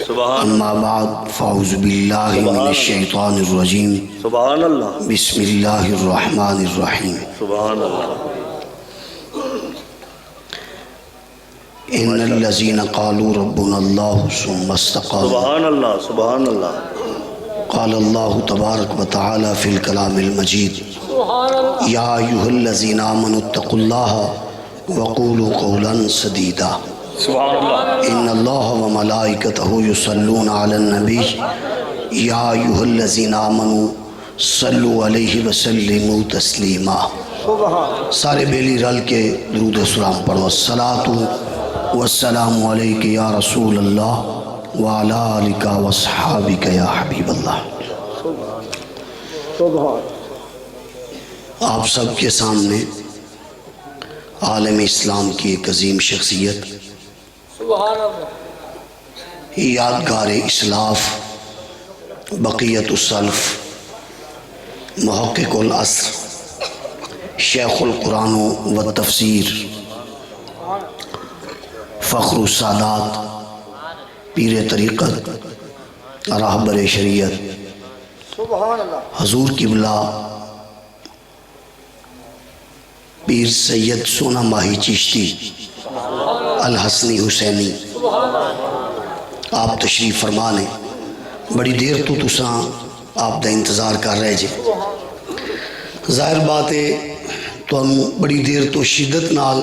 اما بعد فاعوذ باللہ من الشیطان الرجیم سبحان اللہ بسم اللہ الرحمن الرحیم سبحان اللہ ان الذین قالوا ربنا اللہ ثم استقاموا سبحان اللہ سبحان اللہ قال اللہ تبارک و تعالی فی الکلام المجید یا ایہا الذین آمنوا اتقوا اللہ وقولوا قولا سدیدا سبحان اللہ ان اللہ وملائکتہ یصلون علی النبی یا ایہا الذین آمنوا صلوا علیہ وسلموا تسلیما سارے بیلی رل کے درود و سلام پڑھو الصلاۃ والسلام علیک یا رسول اللہ وعلی آلک واصحابک یا حبیب اللہ۔ آپ سب کے سامنے عالم اسلام کی ایک عظیم شخصیت، یادگار اسلاف، بقیت السلف، محقق العصر، شیخ القرآن و تفسیر، فخر السادات، پیر طریقت، راہبر شریعت، حضور قبلہ پیر سید سونا ماہی چشتی الحسنی حسینی آپ تشریف فرمانے بڑی دیر تو تساں آپ دا انتظار کر رہے جے۔ ظاہر بات ہے تو ہم بڑی دیر تو شدت نال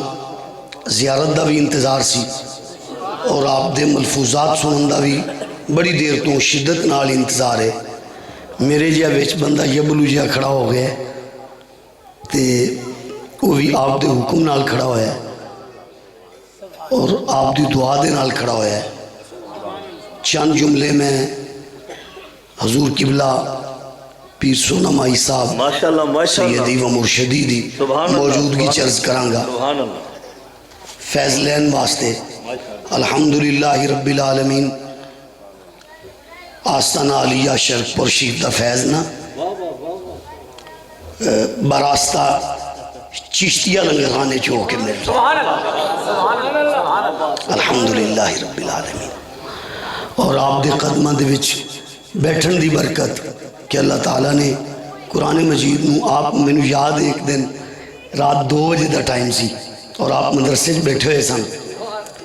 زیارت دا بھی انتظار سی اور آپ دے ملفوظات سنن دا بھی بڑی دیر تو شدت نال انتظار ہے۔ میرے جہاں ویچ بندہ یبلو جہاں کھڑا ہو گیا تے وہ بھی آپ دے حکم نال کھڑا ہوا ہے اور آپ دی دعا دے نال کھڑا ہوا ہے۔ چند جملے میں حضور قبلہ پیر سونا مائی صاحب ماشاءاللہ ماشاءاللہ سیدی و مرشدی دی موجودگی چرز کرانگا سبحان اللہ فیض لین واسطے۔ الحمدللہ رب العالمین آستانہ علیہ شرک پرشید دا فیض نا براستہ چشتیہ لنگرانے چو کے مل الحمدللہ رب العالمین۔ اور آپ دے قدمہ دے وچ بیٹھن دی برکت کہ اللہ تعالیٰ نے قرآن مجید نو آپ میں یاد ایک دن رات 2 بجے دا ٹائم سی اور آپ مدرسے بیٹھے ہوئے سن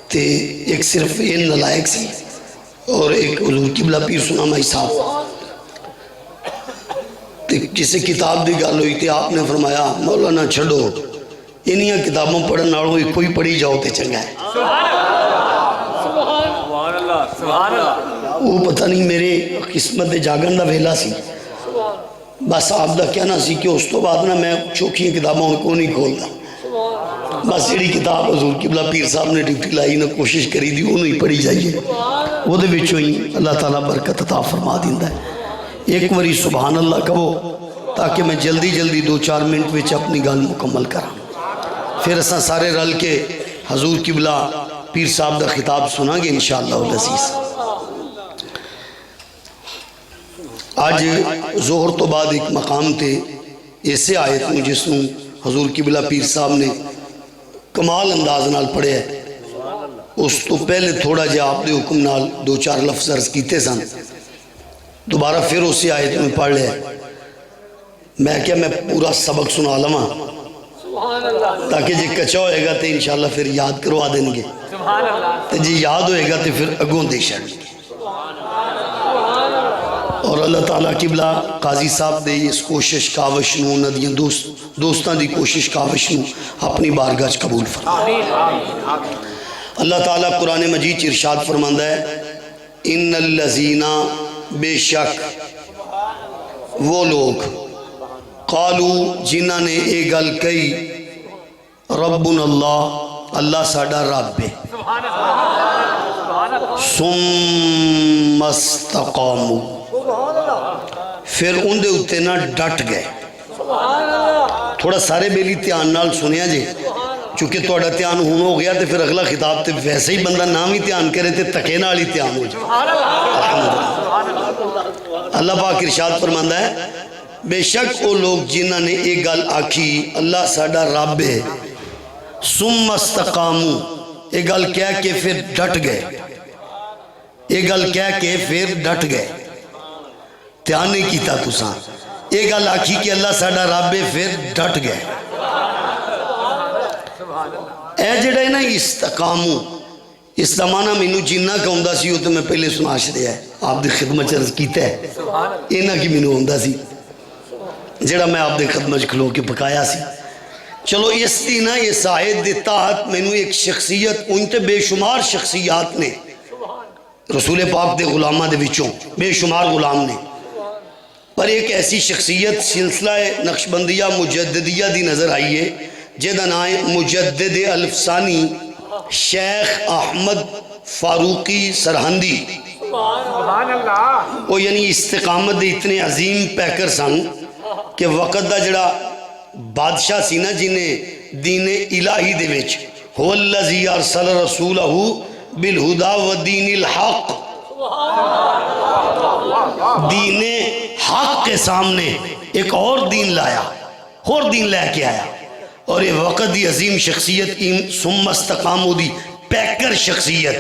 تے ایک صرف این نلائق سی اور ایک حضور قبلہ پیر سونا مائی صاحب تے کسی کتاب دی گل ہوئی تے آپ نے فرمایا مولانا چھڑو انہیاں کتابوں پڑھن نالوں کوئی پڑھی جاؤ تے چنگا ہے۔ وہ پتہ نہیں میرے قسمت دے جاگن دا ویلا سی بس آپ دا کہنا سی کہ اس تو بعد نا میں چوکھیاں کتابوں کو نہیں کھولتا بس جڑی کتاب حضور قبلہ پیر صاحب نے ڈیوٹی لائی نا کوشش کری دی وہ نہیں پڑھی جائیے وہ دے وچوں ہی اللہ تعالیٰ برکت عطا فرما دیندا ہے۔ ایک وری سبحان اللہ کہو تاکہ میں جلدی جلدی 2-4 منٹ وچ اپنی گل مکمل کراں پھر اساں سارے رل کے حضور قبلہ پیر صاحب دا خطاب سنا گے انشاءاللہ العزیز۔ آج ظہر تو بعد ایک مقام تے ایسے آیت میں جس نوں حضور قبلہ پیر صاحب نے کمال انداز نال پڑھے ہے اس تو پہلے تھوڑا جا آپ دے حکم نال 2-4 لفظ عرض کیتے سن دوبارہ پھر اسی آیت میں پڑھ لے میں کیا میں پورا سبق سنا لما تاکہ جی کچھا ہوئے گا تے انشاءاللہ پھر یاد کروا دیں گے تے جی یاد ہوئے گا تے پھر اگوں دے شڑ اور اللہ تعالیٰ قبلہ قاضی صاحب دے اس کوشش کاوش نو ندیاں دوستان دی کوشش کاوش نو اپنی بارگاہ قبول فرما۔ اللہ تعالیٰ قرآن مجید ارشاد فرماندہ ہے ان الذین بے شک وہ لوگ قالو جنہاں نے اے گل کئی ربنا اللہ اللہ ساڑا رب ہے ثم استقاموا پھر ان دے اتے نہ ڈٹ گئے۔ تھوڑا سارے بیلی تیان نال سنیا جے چونکہ توڑا تیان ہون ہو گیا تے پھر اگلا خطاب تے ویسے ہی بندہ نام ہی تیان کرے تے تکے نالی تیان ہو جائے۔ اللہ پاک ارشاد فرماندہ ہے بے شک وہ لوگ جنہاں نے ایک گل آکھی اللہ ساڑا رب ہے ثم استقامو ایک گل کہہ کے پھر ڈٹ گئے یہ گل کہہ کے پھر ڈٹ گئے، دھیان نہیں کیتا تساں، یہ گل آکھی کہ اللہ ساڈا رب ہے، پھر ڈٹ گئے۔ اے جڑا ہے نا استقامو، اس دا معنی مینوں جنہ کا ہوندا سی وہ تو میں پہلے سنا چھڑیا ہے، آپ دی خدمت چ عرض کیتا ہے، اینا کی مینوں ہوندا سی جڑا میں آپ دی خدمت چ کھلو کے پکایا سی۔ چلو اس دی نا یہ سائد دے تحت مینوں ایک شخصیت، ان تے بے شمار شخصیات نے رسول پاک دے غلامہ دے وچوں بے شمار غلام نے، پر ایک ایسی شخصیت سلسلہ نقشبندیہ مجددیہ دی نظر آئی ہے جہاں نام ہے مجدد الفسانی شیخ احمد فاروقی سرہندی۔ وہ یعنی استقامت دے اتنے عظیم پیکر سن کہ وقت دا جڑا بادشاہ سی نا جنہیں دین الہی دے وچ هو الذی ارسل رسولہ بالہدا و دین الحق، دین حق کے سامنے ایک اور دین لایا، اور دین لے کے آیا، اور یہ وقت دی عظیم شخصیت ثم استقامو دی پیکر شخصیت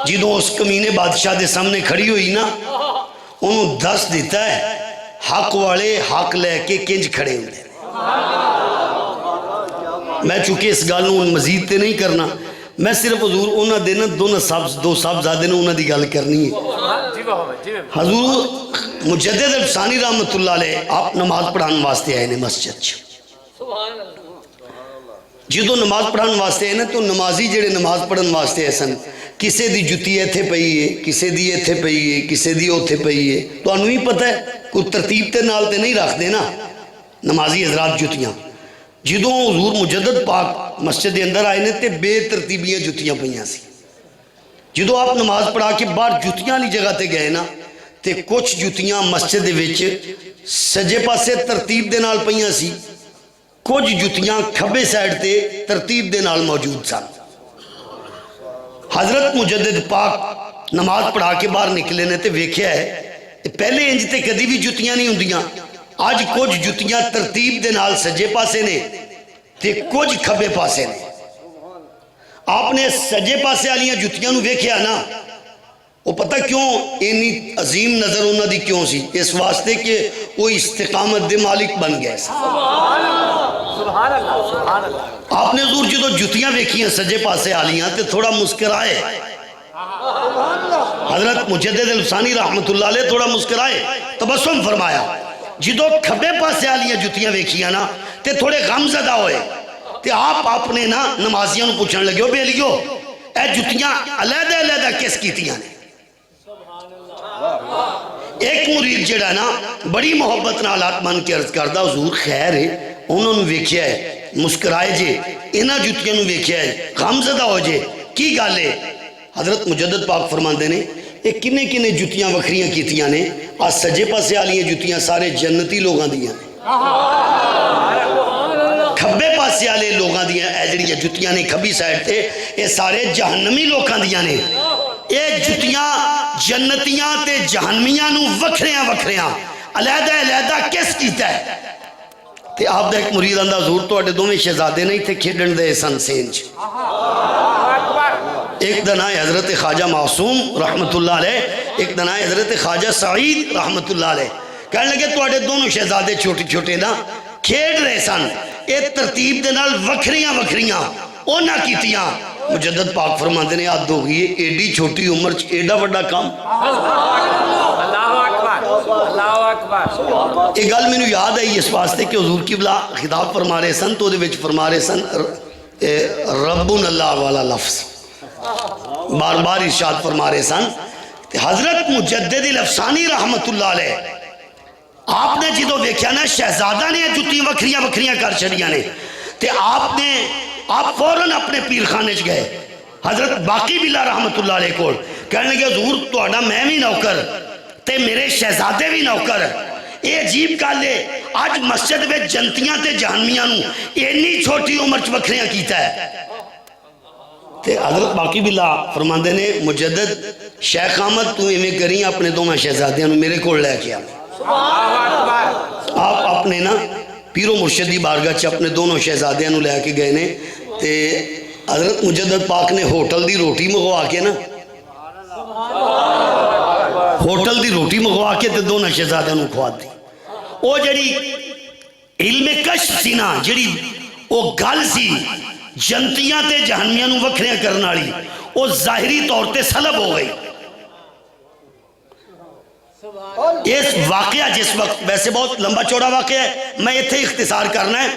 جدوں اس کمینے بادشاہ دے سامنے کھڑی ہوئی نا انہوں دس دیتا ہے حق والے حق لے کے کنج کھڑے ہوئے۔ میں چونکہ اس گالوں مزید تے نہیں کرنا، میں صرف حضور انہاں دے نا دو صاحبزادے نے انہاں دی گل کرنی ہے۔ حضور مجدد الفسانی رحمت اللہ علیہ آپ نماز پڑھان واسطے آئے نے مسجد چ، جدو نماز پڑھان واسطے آئے نا تو نمازی جڑے نماز پڑھن واسطے آئے سن، کسے دی جتی ایتھے پئی ہے، کسے دی ایتھے پئی ہے، کسے دی اوتھے پئی ہے، تو انہوں ہی پتہ ہے کوئی ترتیب تے نال تے نہیں رکھ دینا نمازی حضرات جتیاں۔ جدوں حضور مجدد پاک مسجد دے اندر آئے نے تے بے ترتیبیاں جتیاں پئیاں سی، جدوں آپ نماز پڑھا کے باہر جتیاں لی جگہ تے گئے نا تے کچھ جتیاں مسجد دے وچ سجے پاسے ترتیب دے نال پئیاں سی، کچھ جتیاں کھبے سائڈ تے ترتیب دے نال موجود سن۔ حضرت مجدد پاک نماز پڑھا کے باہر نکلے نے تے ویکھیا ہے پہلے انج تے کدی بھی جتیاں نہیں ہوندیاں، آج کچھ جتیاں ترتیب دے نال سجے پاسے نے تے کچھ کھبے پاسے نے۔ آپ نے سجے پاسے والیاں جتیاں نو ویکھیا نا، وہ پتہ کیوں اینی عظیم نظر انہاں دی کیوں سی؟ اس واسطے کہ وہ استقامت دے مالک بن گئے۔ آپ نے حضور جدو جتیاں ویکھیاں سجے پاسے والیاں تے تھوڑا مسکرائے، حضرت مجدد الفسانی رحمت اللہ علیہ تھوڑا مسکرائے، تبسم فرمایا۔ جدو کھبے پاسے والیاں جتیاں ویکھیاں نا تے تھوڑے غم زدہ ہوئے، تے آپ اپنے نا نمازیاں نو پوچھنے لگے، بے لیو اے جتیاں علیحدہ علیحدہ کس کیتیاں نے؟ ایک مرید جڑا نا بڑی محبت نال ہاتھ مان کے عرض کردہ، حضور خیر ہے، انہوں نے ویکھیا ہے، مسکرائے جے، انہاں جتیاں نو ویکھیا ہے، غم زدہ ہو جے، کی گالے؟ حضرت مجدد پاک فرماندے نے ایک کنے کنے جتیاں وکھریاں کیتیاں نے، آج سجے پاسے والیاں جتیاں سارے جنتی لوگاں دیاں نے، کھبے پاسے والے لوگاں دیاں اے جڑیاں جتیاں نے کھبی سائڈ تے اے سارے جہنمی لوگاں دیاں نے۔ اے جتیاں جنتیاں تے جہنمیاں نو وکھریاں وکھریاں علیحدہ علیحدہ کس کیتا ہے؟ تے آپ دا ایک مرید آندا حضور تو اڈے دوویں شہزادے نہیں تھے کھیڈن دے سن سینج، ایک دن آئے حضرت خواجہ معصوم رحمت اللہ علیہ، ایک دن آئے حضرت خواجہ سعید رحمت اللہ علیہ، کہنے لگے تو اڈے دونوں شہزادے چھوٹے چھوٹے نا کھیڈ رہے سن، ایک ترتیب دے نال وکھریاں وکھریاں اونا کیتیاں۔ مجدد پاک فرماندے نے یاد ہو گئی ایڈی چھوٹی عمر ایڈا بڑا کام۔ ایک گل میں نے یاد آئی اس واسطے کہ حضور قبلہ خطاب فرما رہے سن تو دے وچ فرما رہے سن ربنا اللہ والا لفظ بار بار ارشاد فرما رہے سن۔ حضرت مجدد الفسانی رحمت اللہ علیہ آپ نے جدو دیکھا نا شہزادہ نے جتی وکھریاں وکھریاں کر چھڑیاں نے تے آپ فوراً اپنے پیر خانے چ گئے حضرت باقی بلا رحمت اللہ علیہ کو، کہنے لگے حضور تہاڈا میں بھی نوکر تے میرے شہزادے بھی نوکر، اے عجیب گل ہے آج مسجد میں جنتیاں تے جہنمیاں نو اینی چھوٹی عمر چ وکھریاں کیتا ہے۔ تے حضرت باقی بلا فرماندے نے مجدد شیخ احمد تو ایویں کریں اپنے دوواں شہزادیاں نو میرے کول لے کے آ۔ آپ اپنے نا پیرو مرشدی بارگاہ چ اپنے دونوں شہزادیاں نو لے کے گئے نے تے حضرت مجدد پاک نے ہوٹل دی روٹی منگوا کے نا ہوٹل دی روٹی منگوا کے تے دونوں شہزادیاں نوں کھوا دی. وہ جڑی علم کشف سی نا، جڑی وہ گل سی جنتیاں تے جہنمیاں نوں وکھریاں کرن والی، وہ ظاہری طور تے سلب ہو گئی. اس واقعہ جس وقت، ویسے بہت لمبا چوڑا واقعہ ہے، میں اتنے اختصار کرنا ہے.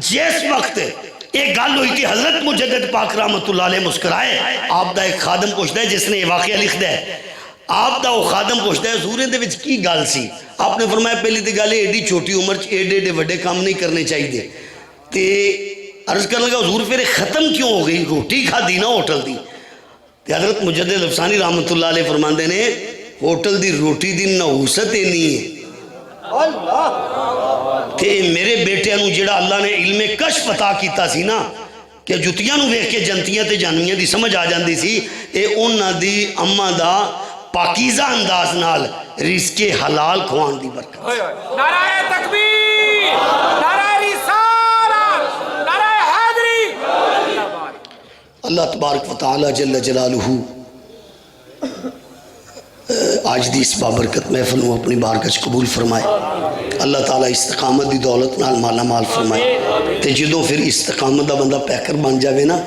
جس وقت ایک گل ہوئی تھی، حضرت مجدد پاک رحمت اللہ علیہ مسکرائے. آپ دا ایک خادم پوچھتا ہے جس نے یہ واقعہ لکھ دیا ہے، آپ دا وہ خادم پوچھتا ہے حضور دے وچ کی گل سی؟ آپ نے فرمایا پہلی تے گل ایڈی چھوٹی عمر چ ایڈے ایڈے وڈے کام نہیں کرنے چاہیے. تے عرض کرنے لگا حضور پھر ختم کیوں ہو گئی؟ روٹی کھا دی نا ہوٹل دی. تے حضرت مجدد افسانی رحمت اللہ علیہ فرماندے نے ہوٹل دی روٹی دی نحوست نہیں ہے. تے میرے بیٹے نو جڑا اللہ نے علم کشف عطا کیتا سی نا، کہ جتیاں نو ویکھ کے جنتیاں تے جہنمیاں دی سمجھ آ جاندی سی، اے انہاں دی اماں دا پاکیزہ انداز نال رزق حلال کھوان دی برکت. نعرہ تکبیر، نعرہ رسالت، نعرہ حیدری. اللہ تبارک و تعالی جل جلالہ آج دی اس بابرکت محفل نو اپنی بارگاہ قبول فرمائے. اللہ تعالیٰ استقامت دی دولت نال مالا مال فرمائے. تے جدوں پھر استقامت دا بندہ پیکر بن جاوے نا،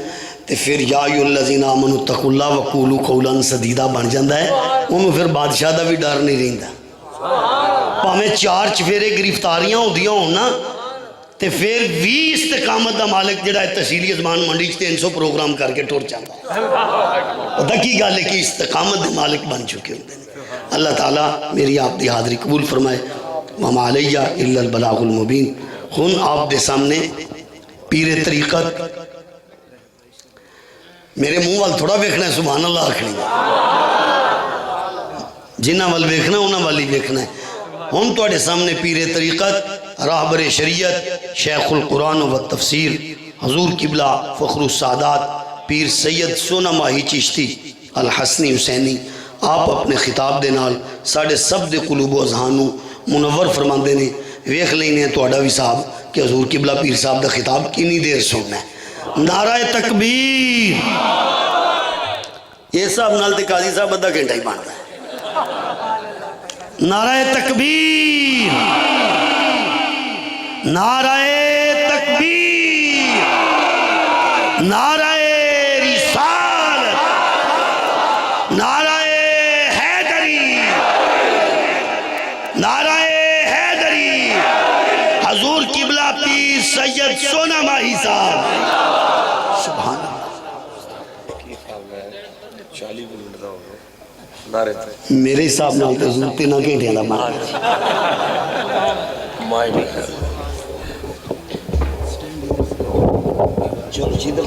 تے پھر یا ایھا الذین آمنوا اتقوا اللہ وقولوا قولا سدیدا بن جاندا ہے. انہوں پھر بادشاہ دا بھی ڈر نہیں رہندا. پاویں 4 چفیرے گرفتاریاں ہوندیاں ہون نا، تے پھر بھی استقامت دا مالک جڑا ہے تحصیلی ازمان منڈی 300 پروگرام کر کے ٹر جاندا ہے. پتہ کی گل ہے کہ استقامت دے مالک بن چکے ہوندے نے. اللہ تعالیٰ میری آپ دی حاضری قبول فرمائے. وما علیہ الا البلاغ المبین. ہن آپ دے سامنے پیر طریقت، میرے منہ وال تھوڑا ویکھنا ہے، سبحان اللہ آکھنی جنہ وال ویکھنا انہاں والی ویکھنا ہے. ہن تواڈے سامنے پیر طریقت، راہبر شریعت، شیخ القرآن و تفسیر، حضور قبلہ فخر السادات پیر سید سونا ماہی چشتی الحسنی حسینی، آپ اپنے خطاب دے نال ساڑھے سب دے قلوب و اذہانوں منور فرماندے نے. ویکھ لینے تواڈا بھی صاحب کہ حضور قبلہ پیر صاحب دا خطاب کینی دیر سننا ہے. نعرہ تکبیر. یہ صاحب نال تے قاضی صاحب ادھا گھنٹہ ہی بانتا ہے. نعرہ تکبیر، نعرہ تکبیر، نعرہ رسالت، نعرہ حیدری، نعرہ حیدری. حضور قبلہ پیر سید سونا ماہی صاحب. سبحان اللہ. میرے حساب نال تے حضور 3 گھنٹیاں دا مان. چلو جدھر